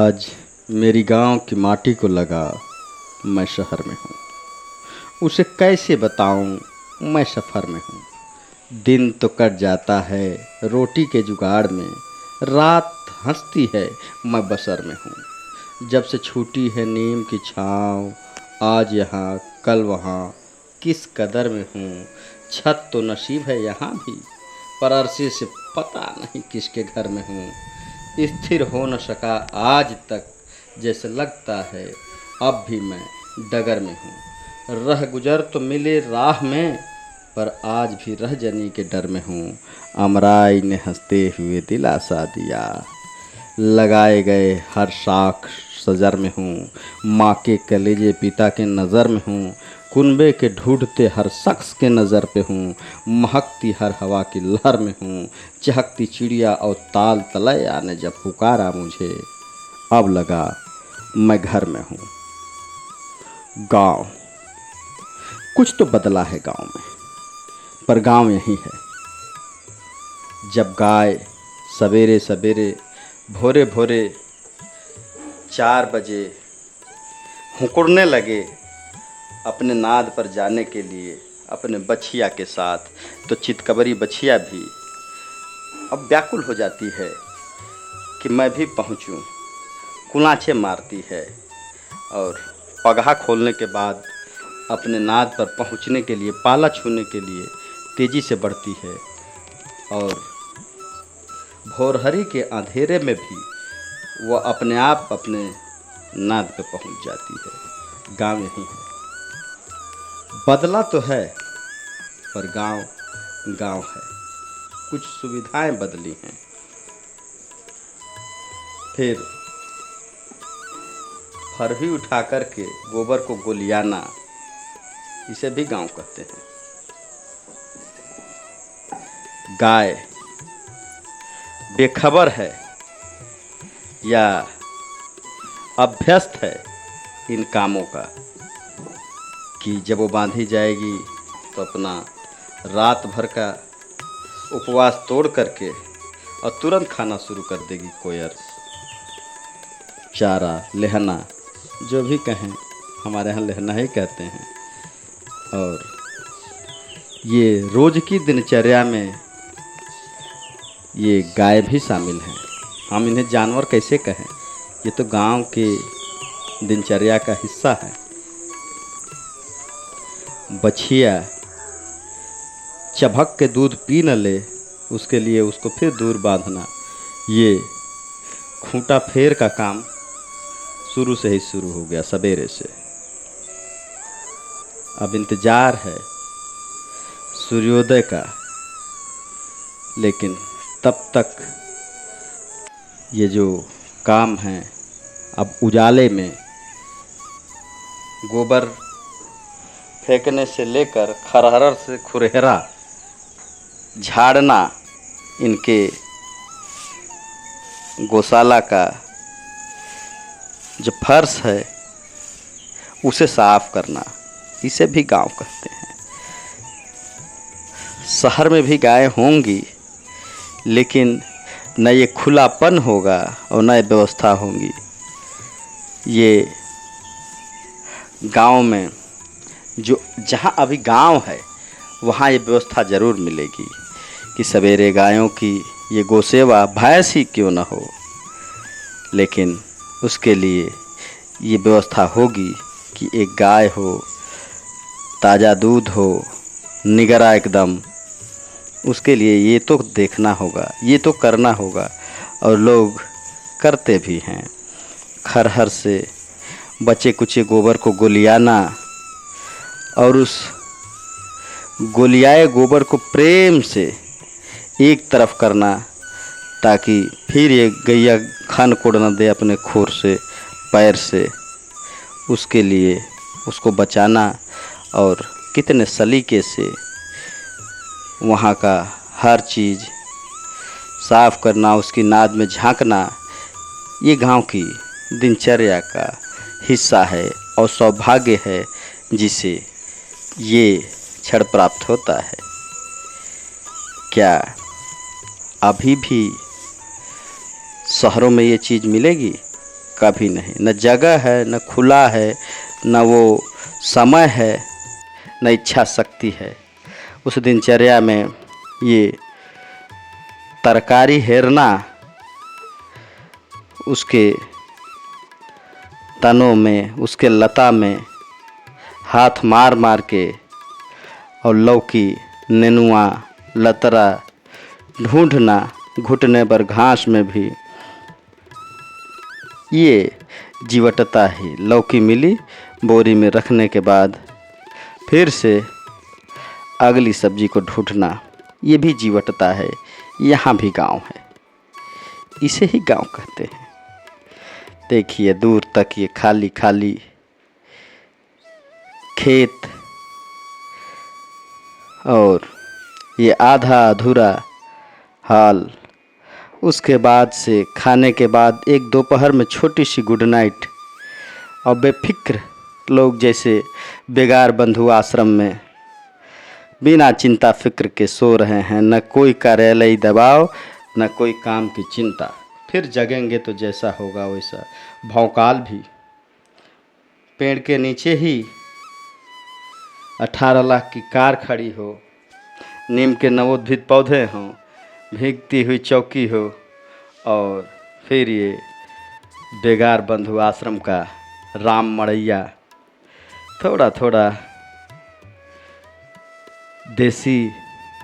आज मेरी गांव की माटी को लगा मैं शहर में हूँ। उसे कैसे बताऊँ मैं सफ़र में हूँ। दिन तो कट जाता है रोटी के जुगाड़ में, रात हंसती है मैं बसर में हूँ। जब से छूटी है नीम की छाँव, आज यहाँ कल वहाँ किस कदर में हूँ। छत तो नसीब है यहाँ भी, पर अरसे से पता नहीं किसके घर में हूँ। स्थिर हो न सका आज तक, जैसे लगता है अब भी मैं डगर में हूँ। रह गुजर तो मिले राह में, पर आज भी रह जनी के डर में हूँ। अमराई ने हंसते हुए दिलासा दिया, लगाए गए हर शाख सजर में हूँ। माँ के कलेजे पिता के नज़र में हूँ। कुनबे के ढूंढते हर शख्स के नज़र पे हूँ। महकती हर हवा की लहर में हूँ। चहकती चिड़िया और ताल तलैया ने जब पुकारा मुझे, अब लगा मैं घर में हूँ। गांव कुछ तो बदला है गांव में, पर गांव यही है। जब गाय सवेरे सवेरे भोरे भोरे 4 बजे हुंकुरने लगे अपने नाद पर जाने के लिए अपने बछिया के साथ, तो चितकबरी बछिया भी अब व्याकुल हो जाती है कि मैं भी पहुंचूं। कुलांचे मारती है और पगहा खोलने के बाद अपने नाद पर पहुंचने के लिए, पाला छूने के लिए तेज़ी से बढ़ती है। और भोरहरी के अंधेरे में भी वह अपने आप अपने नाद पे पहुंच जाती है। गांव यही है। बदला तो है पर गांव गांव है। कुछ सुविधाएं बदली हैं। फिर फरही उठा कर के गोबर को गोलियाना, इसे भी गांव कहते हैं। गाय बेखबर है या अभ्यस्त है इन कामों का, कि जब वो बांधी जाएगी तो अपना रात भर का उपवास तोड़ करके और तुरंत खाना शुरू कर देगी। कोयर, चारा, लहना, जो भी कहें, हमारे यहाँ लहना ही कहते हैं। और ये रोज़ की दिनचर्या में ये गाय भी शामिल हैं। हम इन्हें जानवर कैसे कहें, ये तो गांव के दिनचर्या का हिस्सा है। बछिया चबक के दूध पी न ले, उसके लिए उसको फिर दूर बांधना, ये खूंटा फेर का काम शुरू से ही शुरू हो गया, सवेरे से। अब इंतज़ार है सूर्योदय का, लेकिन तब तक ये जो काम है, अब उजाले में गोबर फेंकने से लेकर खरहर से खुरहरा झाड़ना, इनके गौशाला का जो फर्श है उसे साफ करना, इसे भी गांव कहते हैं। शहर में भी गायें होंगी, लेकिन न ये खुलापन होगा और न ये व्यवस्था होंगी। ये गांव में जो जहाँ अभी गांव है वहाँ ये व्यवस्था ज़रूर मिलेगी कि सवेरे गायों की ये गौसेवा, भैंस ही क्यों न हो, लेकिन उसके लिए ये व्यवस्था होगी कि एक गाय हो, ताज़ा दूध हो, निगरा एकदम। उसके लिए ये तो देखना होगा, ये तो करना होगा, और लोग करते भी हैं। खरहर से बचे कुचे गोबर को गोलियाना और उस गोलियाए गोबर को प्रेम से एक तरफ करना, ताकि फिर ये गैया खान कोड़ न दे अपने खुर से, पैर से। उसके लिए उसको बचाना और कितने सलीके से वहाँ का हर चीज़ साफ करना, उसकी नाद में झांकना, ये गांव की दिनचर्या का हिस्सा है और सौभाग्य है जिसे ये क्षण प्राप्त होता है। क्या अभी भी शहरों में ये चीज़ मिलेगी? कभी नहीं। न जगह है, न खुला है, न वो समय है, न इच्छा शक्ति है। उस दिनचर्या में ये तरकारी हेरना, उसके तनों में, उसके लता में हाथ मार मार के, और लौकी, नेनुआ, लतरा ढूंढना, घुटने पर घास में भी। ये जीवटता ही। लौकी मिली, बोरी में रखने के बाद फिर से अगली सब्जी को ढूंढना, ये भी जीवटता है। यहाँ भी गांव है, इसे ही गांव कहते हैं। देखिए दूर तक ये खाली खाली खेत और ये आधा अधूरा हाल। उसके बाद से खाने के बाद एक दोपहर में छोटी सी गुड नाइट, और बेफिक्र लोग जैसे बेगार बंधु आश्रम में बिना चिंता फिक्र के सो रहे हैं। न कोई कार्यालयी दबाव, न कोई काम की चिंता। फिर जगेंगे तो जैसा होगा वैसा। भौकाल भी पेड़ के नीचे ही 18 लाख की कार खड़ी हो, नीम के नवोद्भित पौधे हों, भीगती हुई चौकी हो, और फिर ये बेगार बंधु आश्रम का राम मड़ैया थोड़ा थोड़ा देसी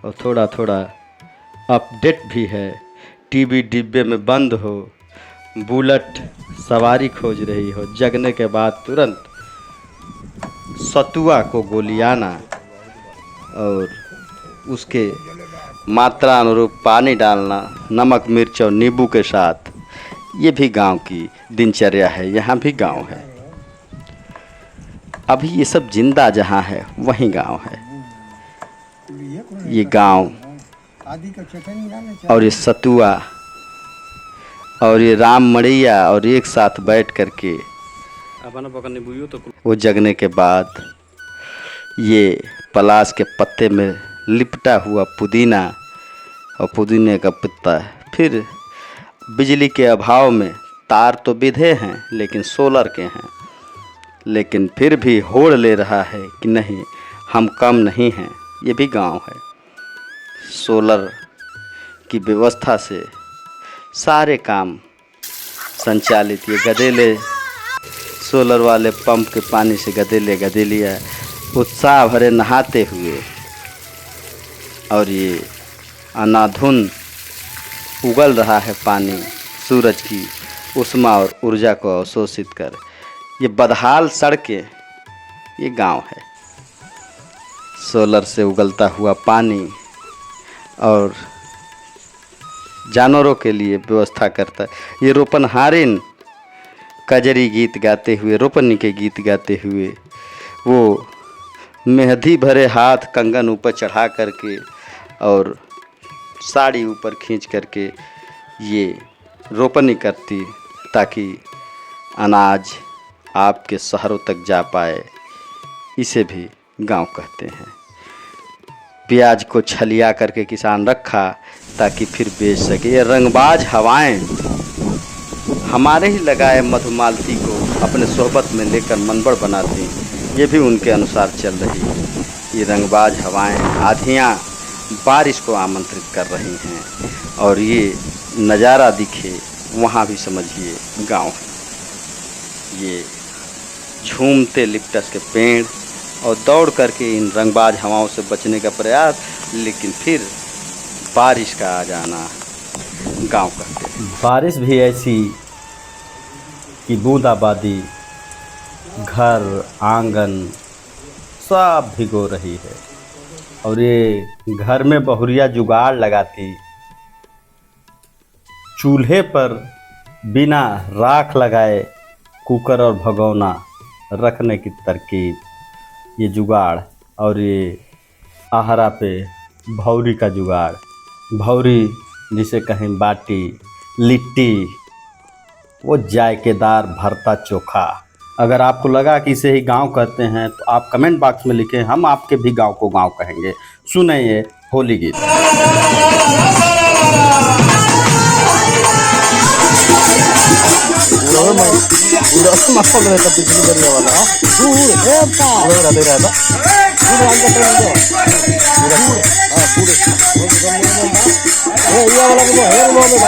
और थोड़ा थोड़ा अपडेट भी है। टीवी डिब्बे में बंद हो, बुलेट सवारी खोज रही हो, जगने के बाद तुरंत सतुआ को गोलियाना और उसके मात्रा अनुरूप पानी डालना, नमक मिर्च और नींबू के साथ। ये भी गांव की दिनचर्या है, यहाँ भी गांव है। अभी ये सब जिंदा जहाँ है वहीं गांव है। ये गांव और ये सतुआ और ये राम मड़ैया और एक साथ बैठ करके वो जगने के बाद ये पलाश के पत्ते में लिपटा हुआ पुदीना और पुदीने का पत्ता। फिर बिजली के अभाव में तार तो बिधे हैं लेकिन सोलर के हैं, लेकिन फिर भी होड़ ले रहा है कि नहीं हम कम नहीं हैं। ये भी गांव है। सोलर की व्यवस्था से सारे काम संचालित। ये गधेले सोलर वाले पंप के पानी से गधेलिया उत्साह भरे नहाते हुए, और ये अनाधुन उगल रहा है पानी सूरज की उष्मा और ऊर्जा को अवशोषित कर। ये बदहाल सड़कें, ये गांव है। सोलर से उगलता हुआ पानी और जानवरों के लिए व्यवस्था करता है। ये रोपनहारिन कजरी गीत गाते हुए, रोपनी के गीत गाते हुए, वो मेहंदी भरे हाथ कंगन ऊपर चढ़ा करके और साड़ी ऊपर खींच करके ये रोपनी करती, ताकि अनाज आपके शहरों तक जा पाए। इसे भी गांव कहते हैं। प्याज को छलिया करके किसान रखा ताकि फिर बेच सके। ये रंगबाज हवाएं हमारे ही लगाए मधुमालती को अपने सोहबत में लेकर मनबड़ बनाती, ये भी उनके अनुसार चल रही है। ये रंगबाज हवाएं, आधियाँ बारिश को आमंत्रित कर रही हैं, और ये नज़ारा दिखे वहाँ भी समझिए गांव है। ये झूमते लिप्टस के पेड़ और दौड़ करके इन रंगबाज हवाओं से बचने का प्रयास, लेकिन फिर बारिश का आ जाना गांव कहते हैं। बारिश भी ऐसी कि बूंदाबांदी घर आंगन सब भिगो रही है, और ये घर में बहुरिया जुगाड़ लगाती, चूल्हे पर बिना राख लगाए कुकर और भगोना रखने की तरकीब, ये जुगाड़। और ये आहरा पे भौरी का जुगाड़, भौरी जिसे कहें बाटी, लिट्टी, वो जायकेदार भरता चोखा। अगर आपको लगा कि इसे ही गांव कहते हैं तो आप कमेंट बॉक्स में लिखें, हम आपके भी गांव को गांव कहेंगे। सुने ये होली गीत। पूरा माहौल रहता बिजली बढ़िया वाला दूर है पूरा रहता रहता पूरा आगे ट्रेन दो पूरा हां पूरे ये वाला को है वो में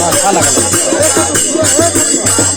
अच्छा लगा